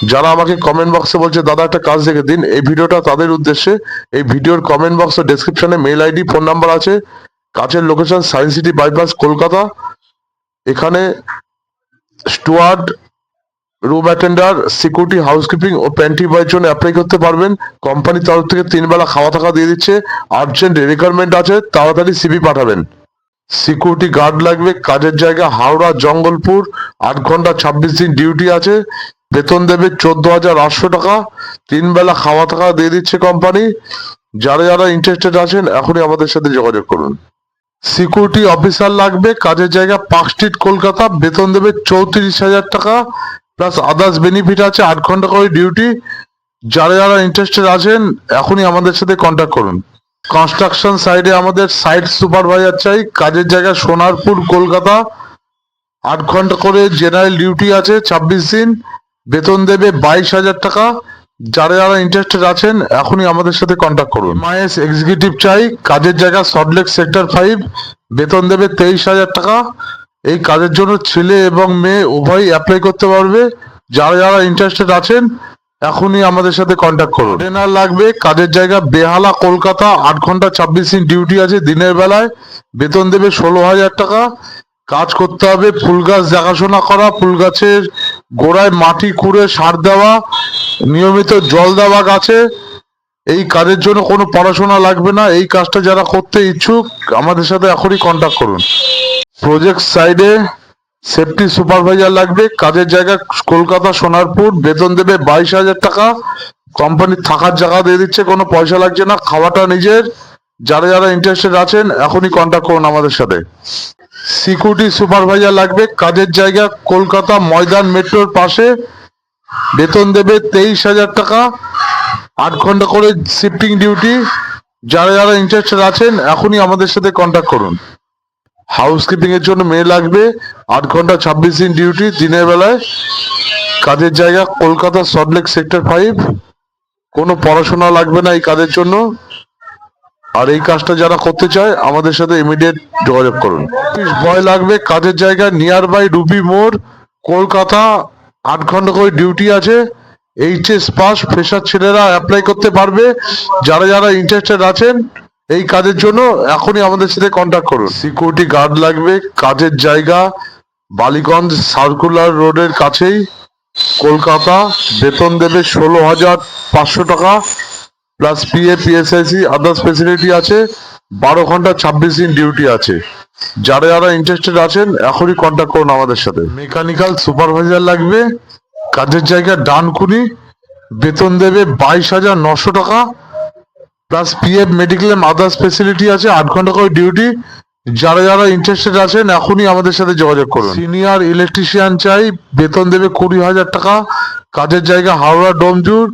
যারা আমাকে কমেন্ট বক্সে বলছে দাদা একটা কাজ দেখে দিন, এই ভিডিওটা তাদের উদ্দেশ্যে। এই ভিডিওর কমেন্ট বক্স ও ডেসক্রিপশনে মেল আইডি, ফোন নাম্বার আছে। কাজের location science city bypass, Kolkata. এখানে steward, room attender, security, housekeeping ও প্যান্ট্রি বয়ের জন্য অ্যাপ্লাই করতে পারবেন। কোম্পানির তরফ থেকে 3 বেলা খাওয়া থাকা দিয়ে দিচ্ছে। আর্জেন্ট রিকোয়ারমেন্ট আছে, তাড়াতাড়ি সিভি পাঠাবেন। সিকিউরিটি গার্ড লাগবে। কাজের জায়গা হাওড়া জঙ্গলপুর। 8 ঘন্টা 26 দিন ডিউটি আছে। বেতন দেবে 14,800 টাকা। 3 বেলা খাওয়া থাকা দিয়ে দিচ্ছে কোম্পানি। যারা যারা ইন্টারেস্টেড আছেন এখনই আমাদের সাথে যোগাযোগ করুন। সিকিউরিটি অফিসার লাগবে। কাজের জায়গা পার্ক স্ট্রিট, কলকাতা। বেতন দেবে 34,000 টাকা প্লাস আদার্স বেনিফিট আছে। 8 ঘন্টা করে ডিউটি। যারা যারা ইন্টারেস্টেড আছেন এখনই আমাদের সাথে কন্ট্যাক্ট করুন। কনস্ট্রাকশন সাইডে আমাদের সাইট সুপারভাইজার চাই। কাজের জায়গা সোনারপুর, কলকাতা। 8 ঘন্টা করে জেনারেল ডিউটি আছে, 26 দিন। বেতন দেবে 22,000 টাকা। যারা যারা ইন্টারেস্টেড আছেন এখনই আমাদের সাথে কন্ট্যাক্ট করুন। এমআইএস এক্সিকিউটিভ চাই। কাজের জায়গা সল্টলেক সেক্টর 5। বেতন দেবে 23,000 টাকা। এই কাজের জন্য ছেলে এবং মেয়ে উভয়ই অ্যাপ্লাই করতে পারবে। যারা যারা ইন্টারেস্টেড আছেন এখনই আমাদের সাথে কন্ট্যাক্ট করুন। ট্রেনার লাগবে। কাজের জায়গা বেহালা, কলকাতা। 8 ঘন্টা 26 দিন ডিউটি আছে দিনের বেলায়। বেতন দেবে 16,000 টাকা। কাজ করতে হবে ফুল গাছ দেখাশোনা করা, ফুল গাছের গোড়ায় মাটি খুঁড়ে সার দেওয়া, নিয়মিত জল দেওয়া গাছে। এই কাজের জন্য কোনো পড়াশোনা লাগবে না। এই কাজটা যারা করতে ইচ্ছুক আমাদের সাথে এখনই কন্ট্যাক্ট করুন। প্রজেক্ট সাইডে সেফটি সুপারভাইজার লাগবে। কাজের জায়গা কলকাতা সোনারপুর। বেতন দেবে 22,000 টাকা। কোম্পানির থাকার জায়গা দিয়ে দিচ্ছে, কোনো পয়সা লাগছে না, খাওয়াটা নিজের। যারা যারা ইন্টারেস্টেড আছেন এখনই কন্ট্যাক্ট করুন আমাদের সাথে। সিকিউরিটি সুপারভাইজার লাগবে। কাজের জায়গা কলকাতা ময়দান মেট্রোর পাশে। বেতন দেবে 23,000 টাকা। 8 ঘন্টা করে শিফটিং ডিউটি। যারা যারা ইন্টারেস্টেড আছেন এখনই আমাদের সাথে কন্ট্যাক্ট করুন। হাউসকিপিং এর জন্য মেয়ে লাগবে। 8 ঘন্টা 26 দিন ডিউটি দিনের বেলায়। কাজের জায়গা কলকাতা সল্টলেক সেক্টর 5। কোনো পড়াশোনা লাগবে না এই কাজের জন্য। আর এই কাজটা যারা করতে চায় আমাদের সাথে ইমিডিয়েট যোগাযোগ করুন। অফিস বয় লাগবে। কাজের জায়গা নিয়ার বাই রুবি মোড়, কলকাতা। 8 ঘন্টা করে ডিউটি আছে। এইচএস পাস ফ্রেশার ছেলেরা অ্যাপ্লাই করতে পারবে। যারা যারা ইন্টারেস্টেড আছেন এই কাজের জন্য এখনই আমাদের সাথে কন্ট্যাক্ট করুন। সিকিউরিটি গার্ড লাগবে। কাজের জায়গা বালিগঞ্জ সার্কুলার রোডের কাছেই, কলকাতা। বেতন দেবে 16,500 টাকা plus PF, PSIC, others facility আছে। 12 ঘন্টা 26 দিন ডিউটি আছে। যারা যারা ইন্টারেস্টেড আছেন এখনই কন্ট্যাক্ট করুন আমাদের সাথে। মেকানিক্যাল সুপারভাইজার লাগবে। কাজের জায়গা ডানকুনি। বেতন দেবে 22,900 টাকা plus PF, mediclaim, others facility আছে। 8 ঘন্টা করে ডিউটি। যারা যারা ইন্টারেস্টেড আছেন এখনই আমাদের সাথে যোগাযোগ করুন। সিনিয়র ইলেকট্রিশিয়ান চাই। বেতন দেবে 20,000 টাকা। কাজের জায়গা হাওড়া ডোমজুর।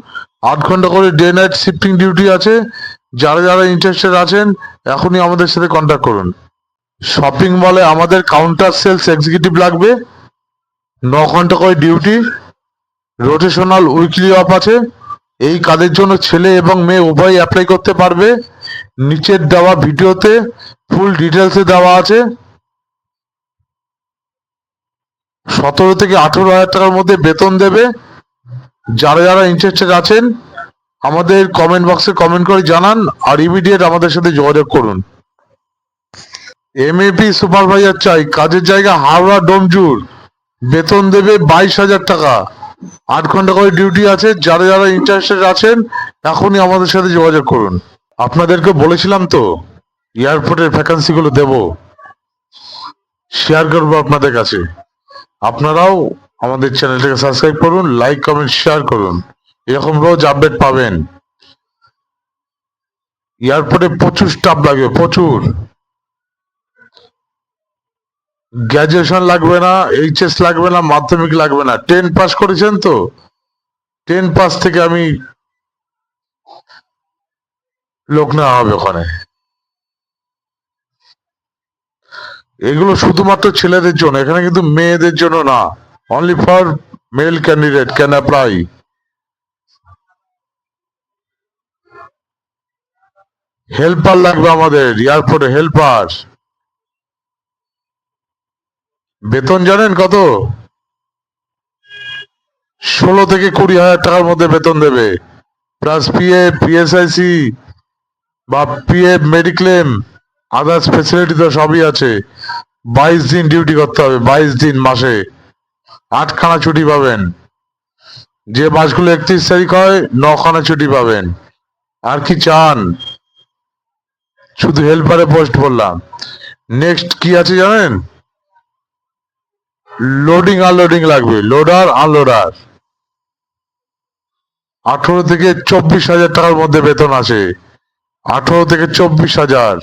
8 ঘন্টা করে ডে নাইট শিফটিং ডিউটি আছে। যারা যারা ইন্টারেস্টেড আছেন এখনই আমাদের সাথে কন্ট্যাক্ট করুন। শপিং মলে আমাদের কাউন্টার সেলস এক্সিকিউটিভ লাগবে। 9 ঘন্টা করে ডিউটি। রোটেশনাল উইকলি অফ আছে। এই কাজের জন্য ছেলে এবং মেয়ে উভয় অ্যাপ্লাই করতে পারবে। নিচের দেওয়া ভিডিওতে ফুল ডিটেলসে দেওয়া আছে। 17 থেকে 18,000 টাকার মধ্যে বেতন দেবে। যারা যারা ইন্টারেস্টেড আছেন আমাদের কমেন্ট বক্সে কমেন্ট করে জানান আর ইমিডিয়েট আমাদের সাথে যোগাযোগ করুন। এমএপি সুপারভাইজার চাই। কাজের জায়গা হাওড়া ডোমজুর। বেতন দেবে 22,000 টাকা। 8 ঘন্টা করে ডিউটি আছে। যারা যারা ইন্টারেস্টেড আছেন এখনই আমাদের সাথে যোগাযোগ করুন। আপনাদেরকে বলেছিলাম তো এয়ারপোর্টের ভ্যাকান্সি গুলো দেব, শেয়ার করবো আপনাদের কাছে। আপনারাও আমাদের চ্যানেলটাকে সাবস্ক্রাইব করুন, লাইক, কমেন্ট, শেয়ার করুন। এরকম রোজ আপডেট পাবেন। এয়ারপোর্টে প্রচুর স্টাফ লাগবে, প্রচুর। গ্র্যাজুয়েশন লাগবে না, এইচএস লাগবে না, মাধ্যমিক লাগবে না। 10 পাস করেছেন তো? 10 পাস থেকে আমি লোক নেওয়া হবে ওখানে। এগুলো শুধুমাত্র ছেলেদের জন্য, এখানে কিন্তু মেয়েদের জন্য না। Only for male candidate can apply. Helper লাগবে আমাদের এয়ারপোর্টে, হেল্পার। বেতন জানেন কত? 16 থেকে 20 হাজার টাকার মধ্যে বেতন দেবে, প্লাস পিএফ, পিএসআইসি বা পিএফ, মেডিক্লেম, আদার্স ফেসিলিটি তো সবই আছে। 22 দিন ডিউটি করতে হবে, 22 দিন মাসে, 8খানা ছুটি পাবেন। যে মাসগুলো 31 তারিখ হয় 9খানা ছুটি পাবেন। আর কি চান? শুধু হেল্পারে পোস্ট বললাম। নেক্সট কি আছে জানেন? লোডিং আনলোডিং লাগবে, লোডার আনলোডার। 18 থেকে 24 হাজার টাকার মধ্যে বেতন আছে, 18 থেকে 24 হাজার,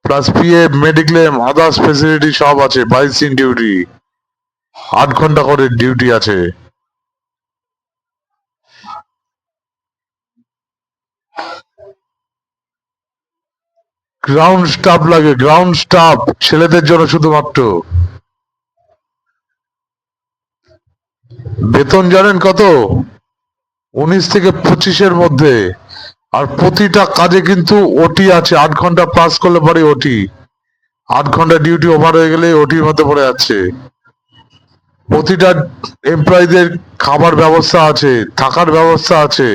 plus PF, mediclaim, others facility সব আছে। 22 দিন ডিউটি, 8 ঘন্টা করে ডিউটি আছে। গ্রাউন্ড স্টাফ লাগে, গ্রাউন্ড স্টাফ, ছেলেদের জন্য শুধুমাত্র। বেতন জানেন কত? 19 থেকে 25-এর মধ্যে। আর প্রতিটা কাজে কিন্তু ওটি আছে, 8 ঘন্টা প্লাস করলে পরে ওটি। 8 ঘন্টা ডিউটি ওভার হয়ে গেলে ওটির মধ্যে পড়ে যাচ্ছে। প্রতিটা এমপ্লয়ীদের খাবার ব্যবস্থা আছে, থাকার ব্যবস্থা আছে।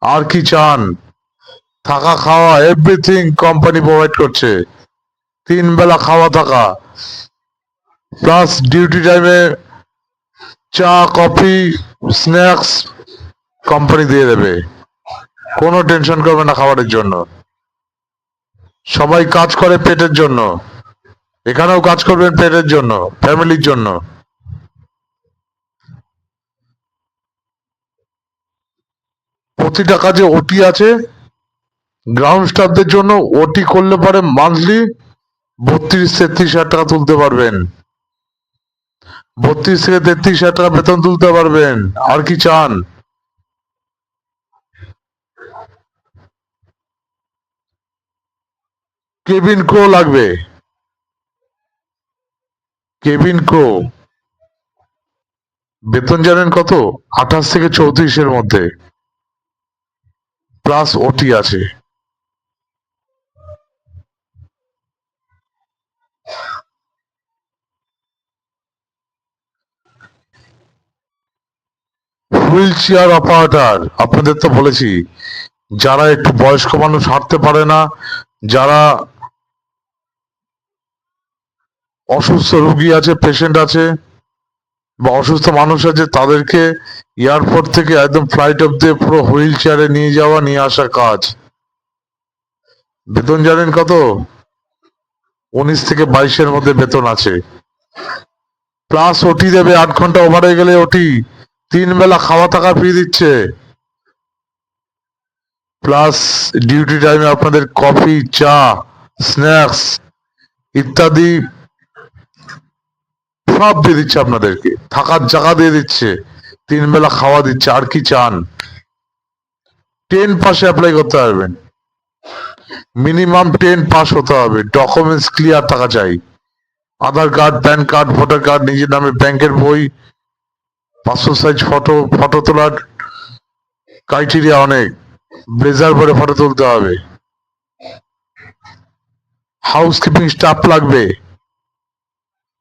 আর কি চান? থাকা খাওয়া এভরিথিং কোম্পানি প্রোভাইড করছে। 3 বেলা খাওয়া থাকা, প্লাস ডিউটি টাইমে চা, কফি, স্ন্যাক্স কোম্পানি দিয়ে দেবে। কোনো টেনশন করবে না খাবারের জন্য। সবাই কাজ করে পেটের জন্য, এখানেও কাজ করবেন পেটের জন্য, ফ্যামিলির জন্য। প্রতিটা কাজে ওটি আছে। গ্রাউন্ড স্টাফদের জন্য ওটি করলে পরে মান্থলি 32-33 হাজার টাকা তুলতে পারবেন। 32 থেকে 33 হাজার টাকা বেতন তুলতে পারবেন। আর কি চান? কেবিন ক্রো লাগবে, কেবিন ক্রো। বেতন জানেন কত? 28 থেকে 34-এর মধ্যে, প্লাস ওটি আছে। হুইল চেয়ার অপারেটর, আপনাদের তো বলেছি, যারা একটু বয়স্ক মানুষ হাঁটতে পারে না, যারা অসুস্থ রোগী আছে, পেশেন্ট আছে, বা অসুস্থ মানুষ আছে, তাদেরকে এয়ারপোর্ট থেকে একদম ফ্লাইট অব্দি পুরো হুইল চেয়ারে নিয়ে যাওয়া, নিয়ে আসা কাজ। বেতন জানেন কত? 19 থেকে 22-এর মধ্যে বেতন আছে, প্লাস ওটি দেবে। 8 ঘন্টা ওভার হয়ে গেলে ওটি। 3 বেলা খাওয়া থাকা ফ্রি দিচ্ছে, প্লাস ডিউটি টাইমে আপনাদের কফি, চা, স্ন্যাক্স ইত্যাদি সব দিয়ে দিচ্ছে আপনাদেরকে। থাকার জায়গা দিয়ে দিচ্ছে, 3 বেলা খাওয়া দিচ্ছে। আর কি চান? 10 পাশে অ্যাপ্লাই করতে পারবেন, মিনিমাম 10 পাস হতে হবে, ডকুমেন্টস ক্লিয়ার থাকা চাই। Aadhaar card, PAN card, voter card, নিজের নামে ব্যাংকের বই, পাসপোর্ট সাইজ ফটো, ফটো তোলার ক্রাইটেরিয়া অনেক। ব্লেজার পরে ফটো তুলতে হবে। হাউসকিপিং স্টাফ লাগবে।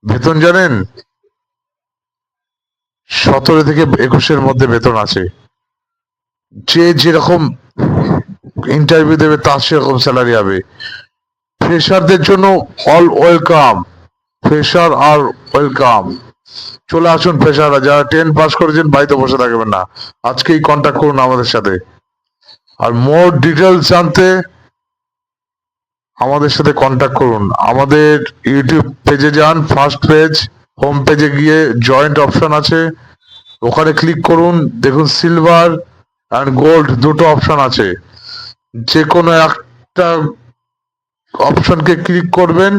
বেতন জানেন? 17 থেকে 21-এর মধ্যে বেতন আছে। যে যেরকম ইন্টারভিউ দেবে তার সেরকম স্যালারি হবে। ফ্রেশারদের জন্য অল ওয়েলকাম, ফ্রেশার আর ওয়েলকাম। চলে আসুন ফ্রেশাররা, যারা 10 পাস করেছেন বাড়িতে বসে থাকবেন না, আজকেই কন্ট্যাক্ট করুন আমাদের সাথে। আর মোর ডিটেলস জানতে আমাদের সাথে কন্ট্যাক্ট করুন। আমাদের ইউটিউব পেজে যান, ফার্স্ট পেজ, হোম পেজে গিয়ে জয়েন্ট অপশন আছে, ওখানে ক্লিক করুন। দেখুন সিলভার অ্যান্ড গোল্ড দুটো অপশন আছে, যে কোনো একটা অপশনকে ক্লিক করবেন।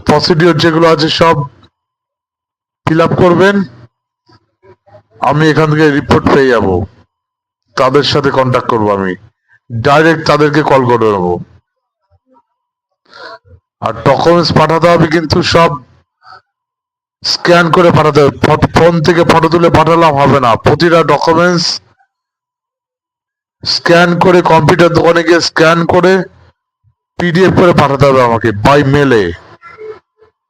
প্রসিডিওর যেগুলো আছে সব ফিল আপ করবেন। আমি এখান থেকে রিপোর্ট পেয়ে যাব, তাদের সাথে কন্ট্যাক্ট করবো, আমি ডাইরেক্ট তাদেরকে কল করে নেবো। আর ডকুমেন্টস পাঠাতে হবে কিন্তু সব স্ক্যান করে পাঠাতে হবে, ফোন থেকে ফটো তুলে পাঠালাম হবে না। প্রতিটা ডকুমেন্টস স্ক্যান করে, কম্পিউটার দোকানে গিয়ে স্ক্যান করে পিডিএফ করে পাঠাতে হবে আমাকে, বাই মেলে।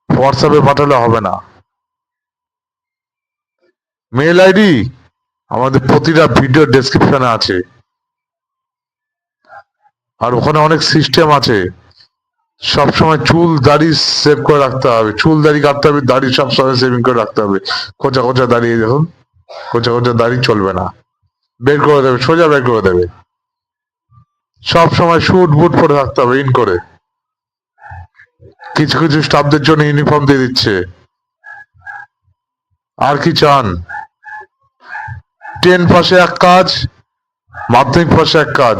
হোয়াটসঅ্যাপে পাঠালে হবে না। মেল আইডি আমাদের প্রতিটা ভিডিও ডেসক্রিপশনে আছে, আর ওখানে অনেক সিস্টেম আছে। সবসময় চুল দাড়ি সেভ করে রাখতে হবে, চুল দাড়ি কাটতে হবে, দাড়ি সবসময় সেভিং করে রাখতে হবে। খোঁচা খোঁচা দাঁড়িয়ে দেখুন, খোঁচা খোঁচা দাড়ি চলবে না, বের করে দেবে, সোজা বের করে দেবে। সব সময় শুট বুট পরে থাকতে হবে ইন করে। কিছু কিছু স্টাফদের জন্য ইউনিফর্ম দিয়ে দিচ্ছে। আর কি চান? 10 পাশে এক কাজ, মাধ্যমিক পাশে এক কাজ,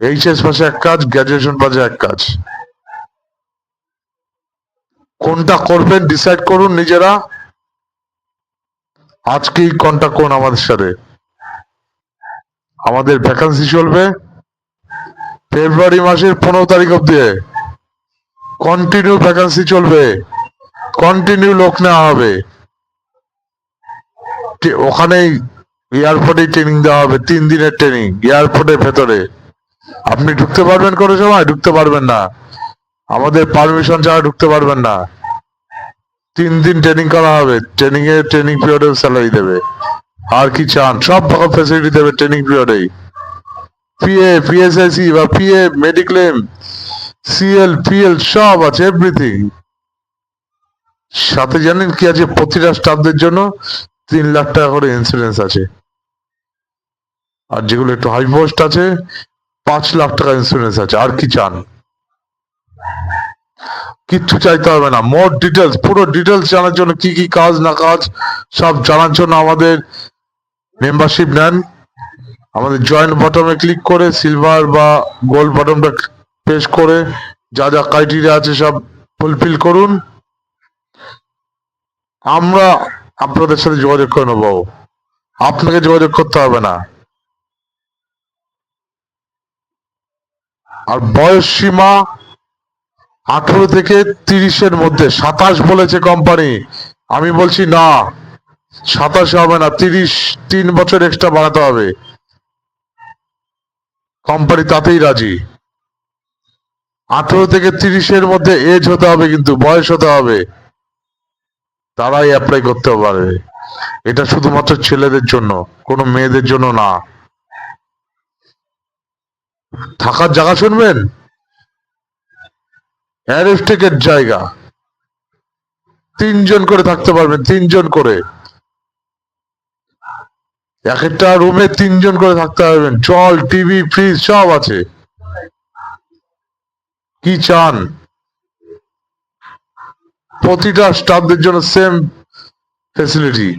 এইচএস পাশে এক কাজ, গ্রাজুয়েশন পাশে এক কাজ। কোনটা করবেন ডিসাইড করুন নিজেরা। আজকেই কন্ট্যাক্ট করুন আমাদের সাথে। আমাদের ভ্যাকান্সি চলবে ফেব্রুয়ারি মাসের 15 তারিখ অব্দি। কন্টিনিউ ভ্যাকান্সি চলবে, কন্টিনিউ লোক নেওয়া হবে। ওখানেই এয়ারপোর্টে ট্রেনিং দেওয়া হবে, 3 দিনের ট্রেনিং এয়ারপোর্টের ভেতরে। আপনি ঢুকতে পারবেন কোনো সময়? ঢুকতে পারবেন না, আমাদের পারমিশন ছাড়া ঢুকতে পারবেন না। 3 দিন ট্রেনিং করা হবে, ট্রেনিং পিরিয়ডে স্যালারি দেবে। আর কি চান? সব রকম ফ্যাসিলিটি দেবে ট্রেনিং পিরিয়ডেই। পিএ, পিএসআইসি বা পিএ, মেডিক্লেম, সিএল, পিএল সব আছে, এভরিথিং। সাথে জানেন কি আছে? প্রতিটা স্টাফদের জন্য 3 লাখ টাকা করে ইন্স্যুরেন্স আছে। আর যেগুলো একটু হাই পোস্ট আছে 5 লাখ টাকা ইন্স্যুরেন্স আছে। আর কি চান? কিচ্ছু চাইতে হবে না। মোর ডিটেলস, পুরো ডিটেলস জানার জন্য, কি কি কাজ না কাজ সব জানার জন্য আমাদের মেম্বারশিপ নেন। আমাদের জয়েন্ট বটমে ক্লিক করে সিলভার বা গোল্ড বটমটা প্রেস করে যা যা ক্রাইটেরিয়া আছে সব ফুলফিল করুন। আমরা আপনাদের সাথে যোগাযোগ করে নেবো, আপনাকে যোগাযোগ করতে হবে না। আর বয়স সীমা 18 থেকে 30-এর মধ্যে। 27 বলেছে কোম্পানি, আমি বলছি না, 27 হবে না, 30, 3 বছর এক্সট্রা বাড়াতে হবে। কোম্পানি তাতেই রাজি। 18 থেকে 30-এর মধ্যে এজ হতে হবে, কিন্তু বয়স হতে হবে, তারাই অ্যাপ্লাই করতে পারবে। এটা শুধুমাত্র ছেলেদের জন্য, কোনো মেয়েদের জন্য না। থাকার জায়গা শুনবেন, অ্যারেস্টেকের জায়গা 3 জন করে থাকতে পারবেন, 3 জন করে। এক একটা রুমে 3 জন করে থাকতে পারবেন, জল, টিভি, ফ্রিজ সব আছে। কি চান? প্রতিটা স্টাফদের জন্য সেম ফেসিলিটি,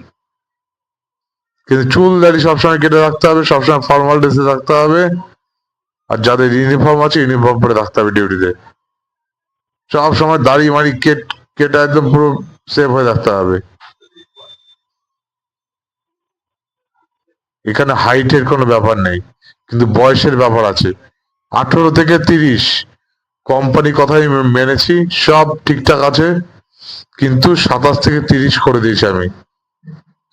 কিন্তু চুল দাড়ি সবসময় কেটে রাখতে হবে, সবসময় ফর্মাল ড্রেসে থাকতে হবে। আর যাদের ইউনিফর্ম আছে ইউনিফর্ম পরে থাকতে হবে ডিউটিতে। সব সময় দাড়ি মাড়ি কেটে একদম পুরো সেভ হয়ে থাকতে হবে। এখানে হাইটের কোনো ব্যাপার নেই, কিন্তু বয়সের ব্যাপার আছে। 18 থেকে 30 কোম্পানি কথাই মেনেছি, সব ঠিকঠাক আছে, কিন্তু 27 থেকে 30 করে দিয়েছি আমি।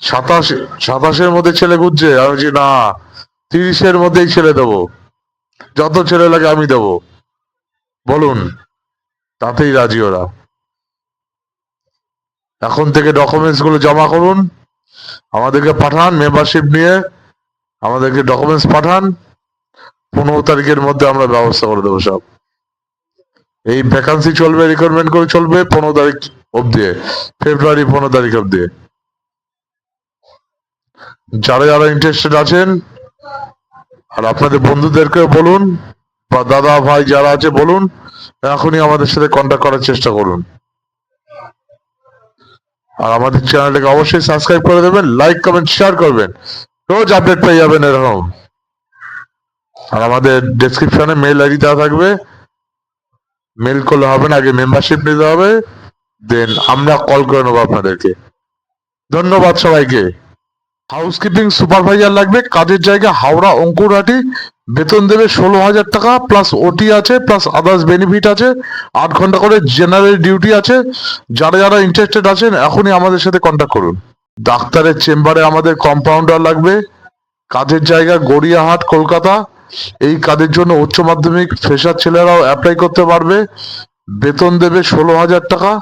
27-এর মধ্যে ছেলে খুঁজছে, আমি বলছি না, 30-এর মধ্যেই ছেলে দেবো, যত ছেলে লাগে আমি দেবো, বলুন। তাতেই রাজি ওরা। এখন থেকে ডকুমেন্টস গুলো জমা করুন, আমাদেরকে পাঠান, মেম্বারশিপ নিয়ে আমাদেরকে ডকুমেন্টস পাঠান। 15 তারিখের মধ্যে আমরা ব্যবস্থা করে দেবো সব। এই ভ্যাকান্সি চলবে, রিক্রুটমেন্ট করে চলবে 15 তারিখ অব্দি, ফেব্রুয়ারি 15 তারিখ অব্দি। যারা যারা ইন্টারেস্টেড আছেন, আর আপনাদের বন্ধুদেরকেও বলুন, বা দাদা ভাই যারা আছে বলুন, এখনই আমাদের সাথে কন্ট্যাক্ট করার চেষ্টা করুন। আর আমাদের চ্যানেলটাকে অবশ্যই সাবস্ক্রাইব করে দেবেন, লাইক কমেন্ট শেয়ার করবেন, রোজ আপডেট পেয়ে যাবেন এরকম। আর আমাদের ডেসক্রিপশনে মেল আইডি দেওয়া থাকবে, মেল করলে হবে না, আগে মেম্বারশিপ নিতে হবে, দেন আমরা কল করে নেবো আপনাদেরকে। ধন্যবাদ সবাইকে। হাউসকিপিং সুপারভাইজার লাগবে, কাজের জায়গা হাওড়া অঙ্কুরহাটি, বেতন দেবে 16,000 টাকা, প্লাস ওটি আছে, প্লাস আদার্স বেনিফিট আছে, 8 ঘন্টা করে জেনারেল ডিউটি আছে। যারা যারা ইন্টারেস্টেড আছেন এখনই আমাদের সাথে কন্ট্যাক্ট করুন। ডাক্তারের চেম্বারে আমাদের কম্পাউন্ডার লাগবে, কাজের জায়গা গড়িয়াহাট কলকাতা। এই কাজের জন্য উচ্চ মাধ্যমিক ফ্রেশার ছেলেরাও অ্যাপ্লাই করতে পারবে। বেতন দেবে 16,000 টাকা,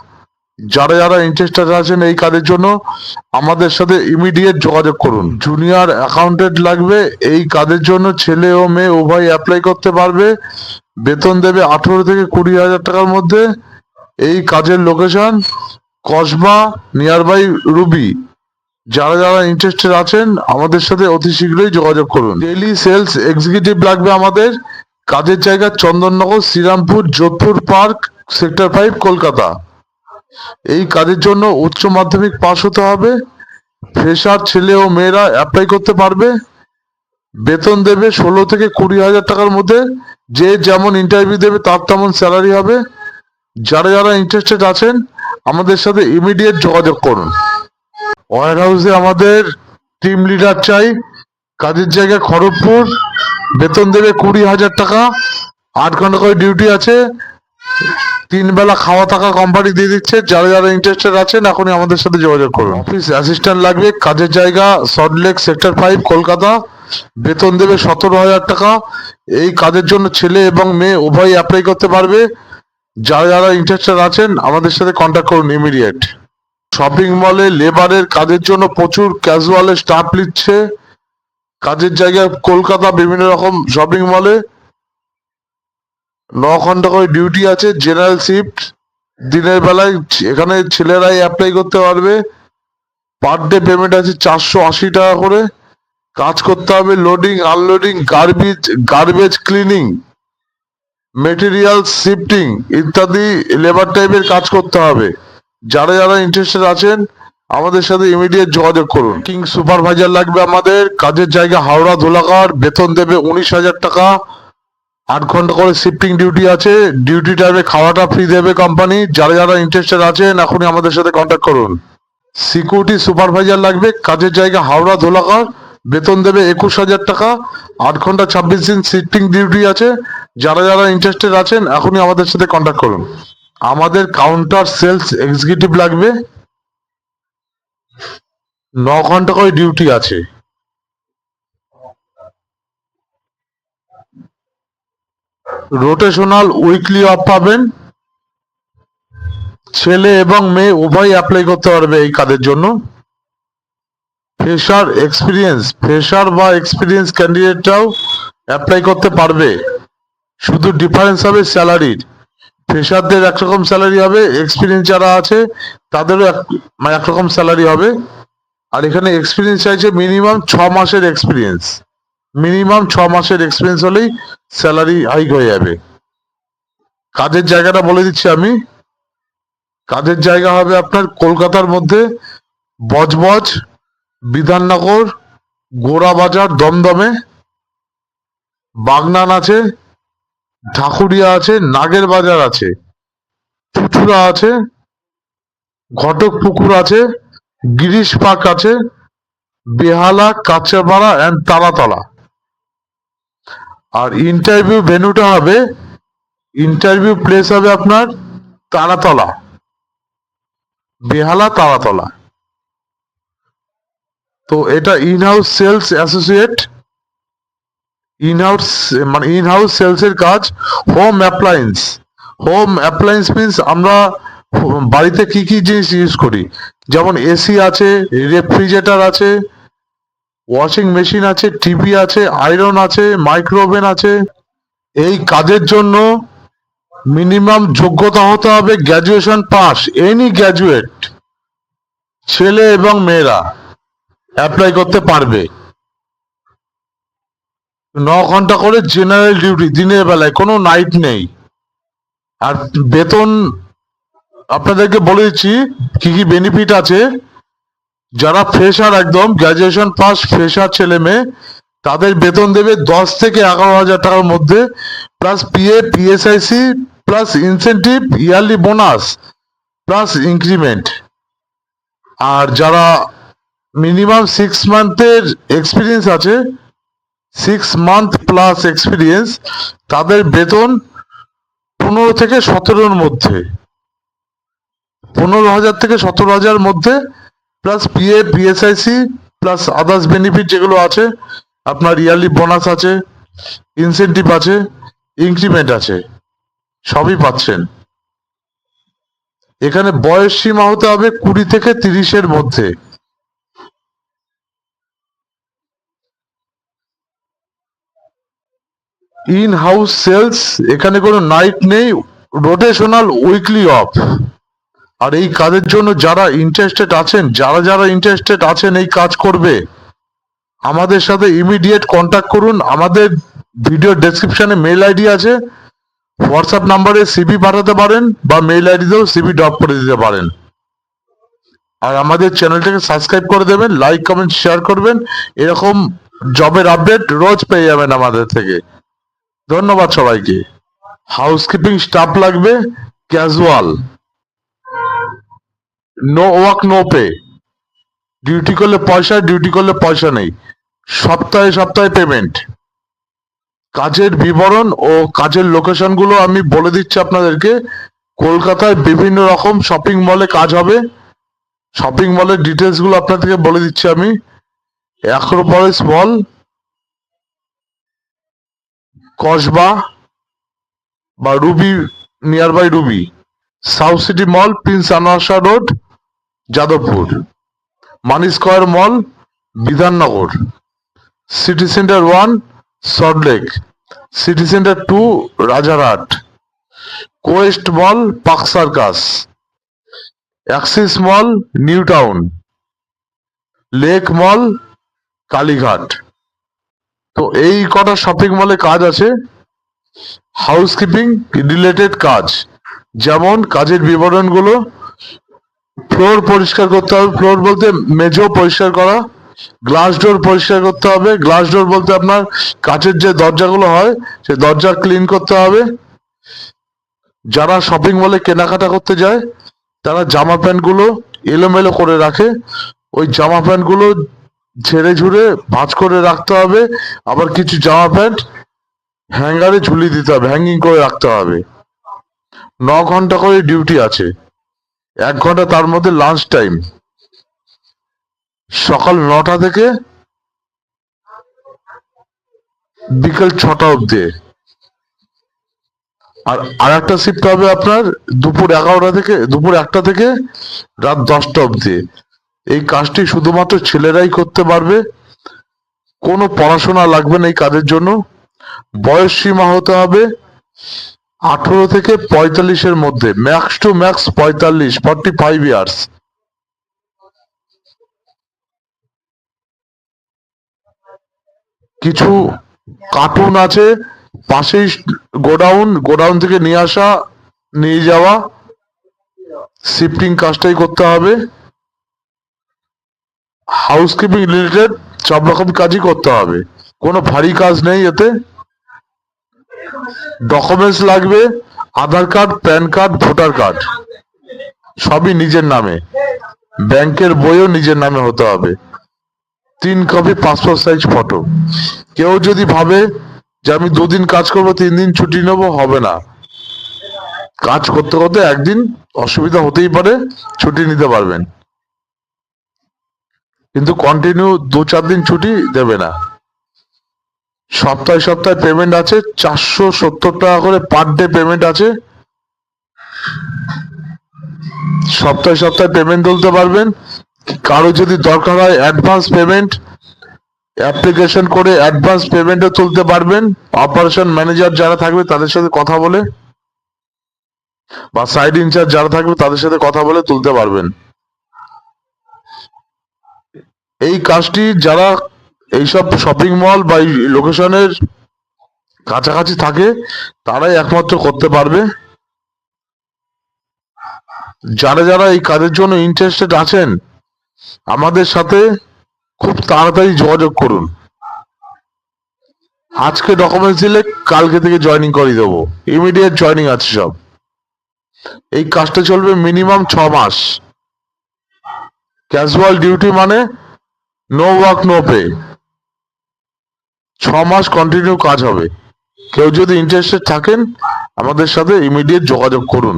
যারা যারা ইন্টারেস্টেড আছেন এই কাজের জন্য আমাদের সাথে ইমিডিয়েট যোগাযোগ করুন। জুনিয়র অ্যাকাউন্টেন্ট লাগবে, এই কাজের জন্য ছেলে ও মেয়ে উভয় অ্যাপ্লাই করতে পারবে। বেতন দেবে 18 থেকে 20,000 টাকার মধ্যে। এই কাজের location Kasba near by Ruby. যারা যারা ইন্টারেস্টেড আছেন আমাদের সাথে অতি শীঘ্রই যোগাযোগ করুন। ডেইলি সেলস এক্সিকিউটিভ লাগবে আমাদের। কাজের জায়গা চন্দননগর, শ্রীরামপুর, যোধপুর পার্ক, সেক্টর 5, কলকাতা। এই কাজের জন্য উচ্চ মাধ্যমিক পাস হতে হবে। ফ্রেশার ছেলে ও মেয়েরা অ্যাপ্লাই করতে পারবে। বেতন দেবে 16 থেকে 20,000 টাকার মধ্যে। যে যেমন ইন্টারভিউ দেবে তার তেমন স্যালারি হবে। যারা যারা ইন্টারেস্টেড আছেন আমাদের সাথে ইমিডিয়েট যোগাযোগ করুন। ওয়ার হাউসে আমাদের টিম লিডার চাই। কাজের জায়গা খড়গপুর। বেতন দেবে 20,000 টাকা। 8 ঘন্টা করে ডিউটি আছে। 3 বেলা খাওয়া থাকা কোম্পানি দিয়ে দিচ্ছে। যারা যারা ইন্টারেস্টেড আছেন এখনই আমাদের সাথে যোগাযোগ করুন। অফিস অ্যাসিস্ট্যান্ট লাগবে। কাজের জায়গা সল্টলেক, সেক্টর 5, কলকাতা। বেতন দেবে 17,000 টাকা। এই কাজের জন্য ছেলে এবং মেয়ে উভয় অ্যাপ্লাই করতে পারবে। যারা যারা ইন্টারেস্টেড আছেন আমাদের সাথে কন্ট্যাক্ট করুন ইমিডিয়েট। শপিং মলে লেবারের কাজের জন্য প্রচুর ক্যাজুয়ালের স্টাফ নিচ্ছে। কাজের জায়গা কলকাতা বিভিন্ন রকম শপিং মলে। 9 ঘন্টা করে ডিউটি আছে, জেনারেল শিফট। দিনের বেলায় এখানে ছেলেরাই অ্যাপ্লাই করতে পারবে। পার ডে পেমেন্ট আছে 480 টাকা করে। কাজ করতে হবে loading, unloading, garbage cleaning, material shifting ইত্যাদি লেবার টাইপের কাজ করতে হবে। যারা যারা ইন্টারেস্টেড আছেন আমাদের সাথে ইমিডিয়েট যোগাযোগ করুন। কিং সুপারভাইজার লাগবে আমাদের। কাজের জায়গা হাওড়া ধুলাগড়। বেতন দেবে 19,000 টাকা। 8 ঘন্টা করে শিফটিং ডিউটি আছে। ডিউটি টাইমে খাওয়াটা ফ্রি দেবে কোম্পানি। যারা যারা ইন্টারেস্টেড আছেন এখনই আমাদের সাথে কন্ট্যাক্ট করুন। সিকিউরিটি সুপারভাইজার লাগবে। কাজের জায়গা হাওড়া ধুলাগড়। বেতন দেবে 21,000 টাকা। 8 ঘন্টা 26 দিন শিফটিং ডিউটি আছে। যারা যারা ইন্টারেস্টেড আছেন এখনই আমাদের সাথে কন্ট্যাক্ট করুন। আমাদের কাউন্টার সেলস এক্সিকিউটিভ লাগবে। 9 ঘন্টা করে ডিউটি আছে। রোটেশনাল উইকলি অফ পাবেন। ছেলে এবং মেয়ে উভয় অ্যাপ্লাই করতে পারবে এই কাজের জন্য। ফ্রেশার বা এক্সপিরিয়েন্স ক্যান্ডিডেটরাও অ্যাপ্লাই করতে পারবে। শুধু ডিফারেন্স হবে স্যালারির। ফ্রেশারদের একরকম স্যালারি হবে, এক্সপিরিয়েন্স যারা আছে তাদেরও একরকম স্যালারি হবে। আর এখানে এক্সপিরিয়েন্স চাইছে মিনিমাম 6 মাসের এক্সপিরিয়েন্স। মিনিমাম 6 মাসের এক্সপিরিয়েন্স হলেই স্যালারি হাইক হয়ে যাবে। কাজের জায়গাটা বলে দিচ্ছি আমি। কাজের জায়গা হবে আপনার কলকাতার মধ্যে বজবজ, বিধাননগর, গোড়াবাজার, দমদমে। বাগনান আছে, ঢাকুরিয়া আছে, নাগের বাজার আছে, চুচুড়া আছে, ঘটক পুকুর আছে, গিরিশ পার্ক আছে, বেহালা, কাঁচাপাড়া অ্যান্ড তারাতলা। আর ইন্টারভিউ ভেন্যুটা হবে, ইন্টারভিউ প্লেস হবে আপনার তারাতলা, বেহালা, তারাতলা। তো এটা in house sales associate, in house sales এর কাজ। হোম অ্যাপ্লায়েন্স মিন্স আমরা বাড়িতে কি কি জিনিস ইউজ করি, যেমন এসি আছে, রেফ্রিজারেটর আছে, ওয়াশিং মেশিন আছে, টিভি আছে, আয়রন আছে, মাইক্রোওভেন আছে। এই কাজের জন্য মিনিমাম যোগ্যতা হতে হবে গ্র্যাজুয়েশন পাস। এনি গ্র্যাজুয়েট ছেলে এবং মেয়েরা অ্যাপ্লাই করতে পারবে। 9 ঘন্টা করে জেনারেল ডিউটি, দিনের বেলায়, কোনো নাইট নেই। আর বেতন আপনাদেরকে বলে দিচ্ছি কি কি বেনিফিট আছে। যারা ফ্রেশার, একদম গ্র্যাজুয়েশন পাস ফ্রেশার ছেলে মেয়ে, তাদের বেতন দেবে 10 থেকে 11,000 টাকার মধ্যে, plus PF, PSIC, plus incentive, yearly bonus, plus increment. আর যারা মিনিমাম 6 মান্থের এক্সপিরিয়েন্স আছে, 6 মান্থ প্লাস এক্সপিরিয়েন্স, তাদের বেতন 15 থেকে 17-র মধ্যে, 15,000 থেকে 17,000 মধ্যে, plus PF, PSIC, plus others benefit যেগুলো আছে। আপনার ইয়ারলি বোনাস আছে, ইনসেন্টিভ আছে, ইনক্রিমেন্ট আছে, সবই পাচ্ছেন। এখানে বয়স সীমা হতে হবে 20 থেকে 30-এর মধ্যে। ইন হাউস সেলস, এখানে কোনো নাইট নেই, রোটেশনাল উইকলি অফ। আর এই কাজের জন্য যারা ইন্টারেস্টেড আছেন এই কাজ করবে, আমাদের সাথে ইমিডিয়েট কন্ট্যাক্ট করুন। আমাদের ভিডিও ডেসক্রিপশনে মেল আইডি আছে, হোয়াটসঅ্যাপ নাম্বারে সিভি পাঠাতে পারেন বা মেল আইডিতেও সিভি ড্রপ করে দিতে পারেন। আর আমাদের চ্যানেলটাকে সাবস্ক্রাইব করে দেবেন, লাইক কমেন্ট শেয়ার করবেন। এরকম জবের আপডেট রোজ পেয়ে যাবেন আমাদের থেকে। ধন্যবাদ সবাইকে। হাউসকিপিং স্টাফ লাগবে, casual, no work no pay. Duty করলে পয়সা, ডিউটি করলে পয়সা নেই। সপ্তাহে সপ্তাহে পেমেন্ট। কাজের বিবরণ ও কাজের লোকেশন গুলো আমি বলে দিচ্ছি আপনাদেরকে। কলকাতায় বিভিন্ন রকম শপিং মলে কাজ হবে। শপিং মলের ডিটেলস গুলো আপনাদেরকে বলে দিচ্ছি আমি। অ্যাক্রোপলিস মল, কসবা বা Ruby, near by Ruby, South City Mall, Prince Anwar Shah Road, Jadavpur, Mani Square Mall, Bidhannagar, City Centre 1, Salt Lake, City Centre 2, Rajarhat, Quest Mall, Park Circus, Axis Mall, New Town, Lake Mall, Kalighat. তো এই কটা শপিং মলে কাজ আছে হাউসকিপিং রিলেটেড কাজ। যেমন কাজের বিবরণগুলো, ফ্লোর পরিষ্কার করতে হবে, ফ্লোর বলতে মেঝো পরিষ্কার করা, গ্লাস ডোর পরিষ্কার করতে হবে, গ্লাস ডোর বলতে আপনার কাচের যে দরজাগুলো হয় সেই দরজা ক্লিন করতে হবে। যারা শপিং মলে কেনাকাটা করতে যায় তারা জামা প্যান্ট গুলো এলোমেলো করে রাখে, ওই জামা প্যান্ট গুলো ঝেড়ে ঝুড়ে ভাঁজ করে রাখতে হবে। আবার কিছু জামা প্যান্ট হ্যাঙ্গারে ঝুলিয়ে দিতে হবে, হ্যাঙ্গিং করে রাখতে হবে। 9 ঘন্টা করে ডিউটি আছে, 1 ঘন্টা তার মধ্যে লাঞ্চ টাইম, সকাল 9টা থেকে বিকেল 6টা অব্দি। আর আরেকটা শিফট হবে আপনার দুপুর 1টা থেকে রাত 10টা অব্দি। এই কাজটি শুধুমাত্র ছেলেরাই করতে পারবে, কোনো পড়াশোনা লাগবে না এই কাজের জন্য। বয়স সীমা হতে হবে 18 থেকে 45-এর মধ্যে, ম্যাক্স টু ম্যাক্স 45 ইয়ার্স। কিছু কার্টুন আছে পাশেই, গোডাউন থেকে নিয়ে আসা নিয়ে যাওয়া, শিফটিং কাজটাই করতে হবে। হাউসকিপিং রিলেটেড সব রকম কাজই করতে হবে, কোনো ভারী কাজ নেই এতে। ডকুমেন্টস লাগবে, Aadhaar card, PAN card, voter card, সবই নিজের নামে। ব্যাংকের বইও নিজের নামে হতে হবে। 3 কপি পাসপোর্ট সাইজ ফটো। কেউ যদি ভাবে যে আমি 2 দিন কাজ করবো 3 দিন ছুটি নেবো, হবে না। কাজ করতে করতে একদিন অসুবিধা হতেই পারে, ছুটি নিতে পারবেন, কিন্তু কন্টিনিউ 2-4 দিন ছুটি দেবে না। সপ্তাহে সপ্তাহে পেমেন্ট আছে, 470 টাকা করে পার ডে পেমেন্ট আছে। সপ্তাহে সপ্তাহে পেমেন্ট তুলতে পারবেন। কারো যদি দরকার হয় অ্যাডভান্স পেমেন্ট, অ্যাপ্লিকেশন করে অ্যাডভান্স পেমেন্টও তুলতে পারবেন। অপারেশন ম্যানেজার যারা থাকবে তাদের সাথে কথা বলে বা সাইড ইনচার্জ যারা থাকবে তাদের সাথে কথা বলে তুলতে পারবেন। এই কাজটি যারা এইসব শপিং মল বা লোকেশনের কাছাকাছি থাকে তারাই একমাত্র করতে পারবে। যারা যারা এই কাজের জন্য ইন্টারেস্টেড আছেন আমাদের সাথে খুব তাড়াতাড়ি যোগাযোগ করুন। আজকে ডকুমেন্টস দিলে কালকে থেকে জয়েনিং করে দেবো, ইমিডিয়েট জয়েনিং আছে সব। এই কাজটা চলবে মিনিমাম 6 মাস। ক্যাজুয়াল ডিউটি মানে নো ওয়ার্ক নো পে, 6 মাস কন্টিনিউ কাজ হবে। কেউ যদি ইন্টারেস্টেড থাকেন আমাদের সাথে ইমিডিয়েট যোগাযোগ করুন।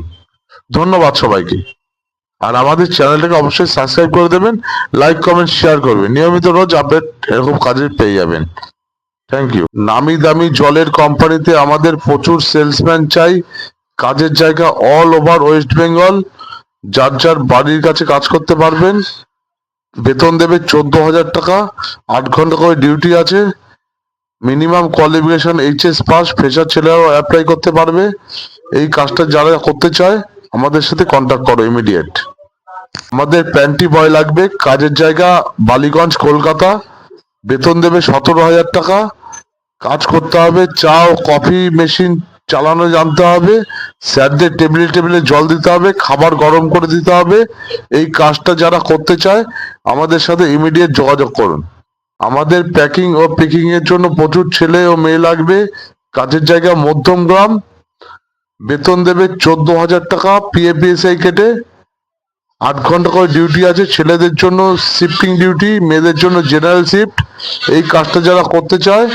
ধন্যবাদ সবাইকে। আর আমাদের চ্যানেলটাকে অবশ্যই সাবস্ক্রাইব করে দেবেন, লাইক কমেন্ট শেয়ার করবেন। নিয়মিত রোজ আপডেট এরকম কাজের পেয়ে যাবেন। Thank you. নামি দামি জলের কোম্পানিতে আমাদের প্রচুর সেলসম্যান চাই। কাজের জায়গা অল ওভার ওয়েস্ট বেঙ্গল। যার যার বাড়ির কাছে কাজ করতে পারবেন। বেতন দেবে 14,000 টাকা। 8 ঘন্টা করে ডিউটি আছে। Minimum qualification HS pass. Fresher ছেলেরাও অ্যাপ্লাই করতে পারবে। এই কাজটা যারা করতে চায় আমাদের সাথে কন্ট্যাক্ট করো ইমিডিয়েট। আমাদের প্যান্টি বয় লাগবে। কাজের জায়গা বালিগঞ্জ, কলকাতা। বেতন দেবে 17,000 টাকা। কাজ করতে হবে, চা ও কফি মেশিন চালানো জানতে হবে, স্যারদের টেবিলে টেবিলে জল দিতে হবে, খাবার গরম করে দিতে হবে। এই কাজটা যারা করতে চায় আমাদের সাথে ইমিডিয়েট যোগাযোগ করুন। আমাদের প্যাকিং ও পিকিং এর জন্য প্রচুর ছেলে ও মেয়ে লাগবে। কাজের জায়গা মধ্যমগ্রাম। বেতন দেবে 14,000 টাকা পিএফপিএসআই কেটে। 8 ঘন্টা করে ডিউটি আছে। ছেলেদের জন্য শিফটিং ডিউটি, মেয়েদের জন্য জেনারেল শিফট। এই কাজটা যারা করতে চায়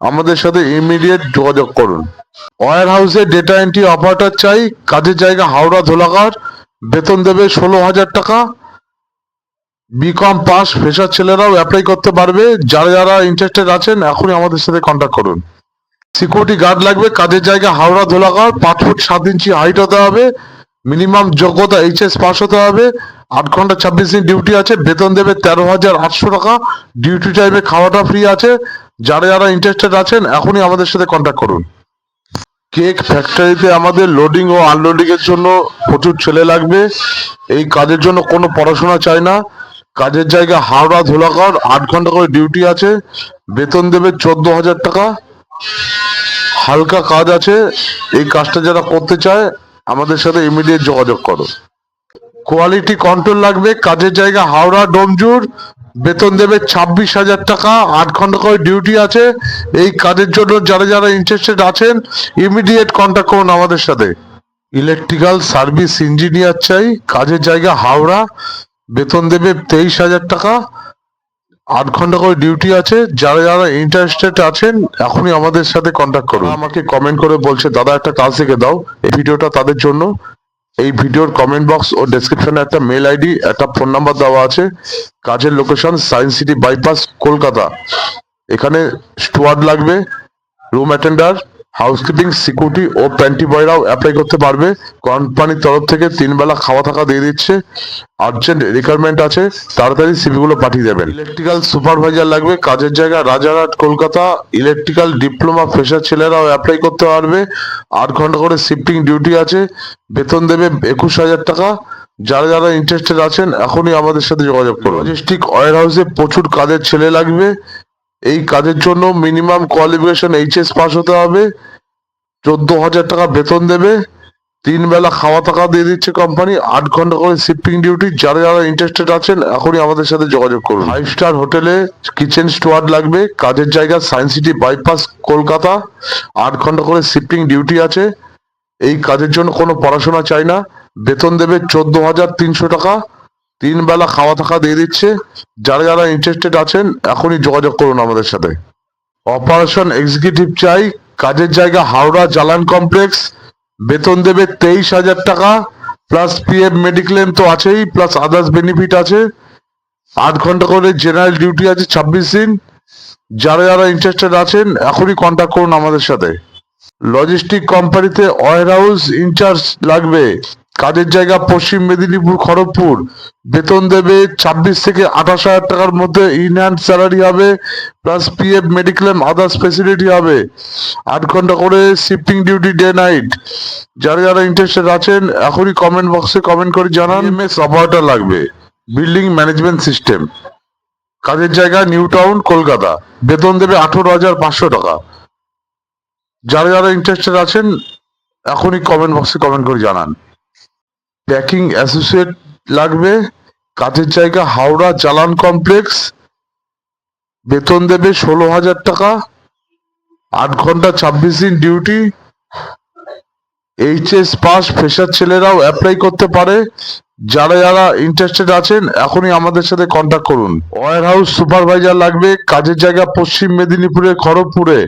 আমাদের সাথে ইমিডিয়েট যোগাযোগ করুন। ওয়্যার হাউসে ডেটা এন্ট্রি অপারেটর চাই। কাজের জায়গা হাওড়া ধোলাঘাট। বেতন দেবে 16,000 টাকা। বিকম পাস ফ্রেশার ছেলেরাও অ্যাপ্লাই করতে পারবে। যারা যারা ইন্টারেস্টেড আছেন এখনই আমাদের সাথে কন্ট্যাক্ট করুন। সিকিউরিটি গার্ড লাগবে। কাজের জায়গা হাওড়া ধোলাঘাট। 5 ফুট 7 ইঞ্চি হাইট হতে হবে। মিনিমাম যোগ্যতা এইচএস পাস হতে হবে। 8 ঘন্টা 26 দিন ডিউটি আছে। বেতন দেবে 13,800 টাকা। ডিউটি টাইমে খাওয়াটা ফ্রি আছে। যারা যারা ইন্টারেস্টেড আছেন এখনই আমাদের সাথে কন্ট্যাক্ট করুন। কেক ফ্যাক্টরিতে আমাদের লোডিং ও আনলোডিং এর জন্য প্রচুর ছেলে লাগবে। এই কাজের জন্য কোনো পড়াশোনা চাই না। কাজের জায়গা হাওড়া ধোলাঘাট। 8 ঘন্টা করে ডিউটি আছে। বেতন দেবে 14,000 টাকা। হালকা কাজ আছে। এই কাজটা যারা করতে চায় আমাদের সাথে ইমিডিয়েট যোগাযোগ করো। কোয়ালিটি কন্ট্রোল লাগবে। কাজের জায়গা হাওড়া ডোমজুর। বেতন দেবে 26,000 টাকা। 8 ঘন্টা করে ডিউটি আছে। এই কাজের জন্য যারা যারা ইন্টারেস্টেড আছেন ইমিডিয়েট কন্ট্যাক্ট করুন আমাদের সাথে। ইলেকট্রিক্যাল সার্ভিস ইঞ্জিনিয়ার চাই। কাজের জায়গা হাওড়া। বেতন দেবে 23,000 টাকা। 8 ঘন্টা করে ডিউটি আছে। যারা যারা ইন্টারেস্টেড আছেন এখনই আমাদের সাথে কন্ট্যাক্ট করুন। আমাকে কমেন্ট করে বলছে দাদা একটা কাজ শিখে দাও। এই ভিডিওটা তাদের জন্য। এই ভিডিওর কমেন্ট বক্স ও ডেসক্রিপশনে একটা মেল আইডি, একটা ফোন নাম্বার দেওয়া আছে। কাজের location science city bypass, Kolkata. এখানে স্টুয়ার্ড লাগবে, রুম অ্যাটেন্ডার, হাউসকিপিং, সিকিউরিটি ও প্যান্টি বয়রাও অ্যাপ্লাই করতে পারবে। কোম্পানির তরফ থেকে 3 বেলা খাওয়া থাকা দিয়ে দিচ্ছে। আর্জেন্ট রিকোয়ারমেন্ট আছে, তাড়াতাড়ি সিভি গুলো পাঠিয়ে দেবেন। ইলেকট্রিক্যাল সুপারভাইজার লাগবে। কাজের জায়গা Rajarhat, Kolkata. Electrical diploma fresher ছেলেরাও অ্যাপ্লাই করতে পারবে। 8 ঘন্টা করে শিফটিং ডিউটি আছে। বেতন দেবে 21,000 টাকা। যারা যারা ইন্টারেস্টেড আছেন এখনই আমাদের সাথে যোগাযোগ করুন। লজিস্টিক ওয়্যার হাউসে প্রচুর কাজের ছেলে লাগবে। এই কাজের জন্য মিনিমাম কোয়ালিফিকেশন এইচএস পাস হতে হবে। 14,000 টাকা বেতন দেবে। 3 বেলা খাওয়া থাকা দিয়ে দিচ্ছে কোম্পানি। 8 ঘন্টা করে শিফটিং ডিউটি। যারা যারা ইন্টারেস্টেড আছেন এখনই আমাদের সাথে যোগাযোগ করুন। 5 স্টার হোটেলে কিচেন স্টুয়ার্ড লাগবে। কাজের জায়গা সায়েন্স সিটি বাইপাস, কলকাতা। 8 ঘন্টা করে শিফটিং ডিউটি আছে। এই কাজের জন্য কোনো পড়াশোনা চাই না। বেতন দেবে 14,300 টাকা। 3 বেলা খাওয়া থাকা দিয়ে দিচ্ছে। যারা যারা ইন্টারেস্টেড আছেন এখনই যোগাযোগ করুন আমাদের সাথে। অপারেশন এক্সিকিউটিভ চাই। কাজের জায়গা হাওড়া জালান কমপ্লেক্স। বেতন দেবে 23,000 টাকা। প্লাস পিএফ মেডিক্লেম তো আছেই, প্লাস আদার্স বেনিফিট আছে। 8 ঘন্টা করে জেনারেল ডিউটি আছে 26 দিন। যারা যারা ইন্টারেস্টেড আছেন এখনই কন্ট্যাক্ট করুন আমাদের সাথে। লজিস্টিক কোম্পানিতে ওয়্যার হাউস ইনচার্জ লাগবে। কাজের জায়গা পশ্চিম মেদিনীপুর, খড়গপুর। বেতন দেবে 26 থেকে 28,000 টাকার মধ্যে। ইনহ্যান্ড স্যালারি হবে, plus PF mediclaim others facility হবে। 8 ঘন্টা করে শিফটিং ডিউটি ডে নাইট। যারা যারা ইন্টারেস্টেড আছেন এখনই কমেন্ট বক্সে কমেন্ট করে জানান। এমএস অপারেটর লাগবে। Building management system. কাজের জায়গা নিউ টাউন, কলকাতা। বেতন দেবে 18,500 টাকা। যারা যারা ইন্টারেস্টেড আছেন এখনই কমেন্ট বক্সে কমেন্ট করে জানান। প্যাকিং অ্যাসোসিয়েট লাগবে। কাজের জায়গা হাওড়া চালান কমপ্লেক্স। বেতন দেবে 16,000 টাকা। 8 ঘন্টা 26 দিন ডিউটি। এইচএস পাস ফ্রেশার ছেলেরাও অ্যাপ্লাই করতে পারে। যারা যারা ইন্টারেস্টেড আছেন এখনই আমাদের সাথে কন্ট্যাক্ট করুন। ওয়্যার হাউস সুপারভাইজার লাগবে। কাজের জায়গা পশ্চিম মেদিনীপুরে, খড়গপুরে।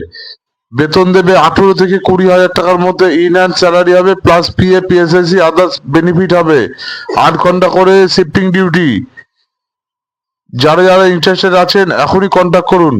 বেতন দেবে 18 থেকে 20,000 টাকার মধ্যে। ইনহ্যান্ড স্যালারি হবে, প্লাস পিএফ পিএসএসসি আদার্স বেনিফিট হবে। 8 ঘন্টা করে শিফটিং ডিউটি। যারা যারা ইন্টারেস্টেড আছেন এখনই কন্ট্যাক্ট করুন।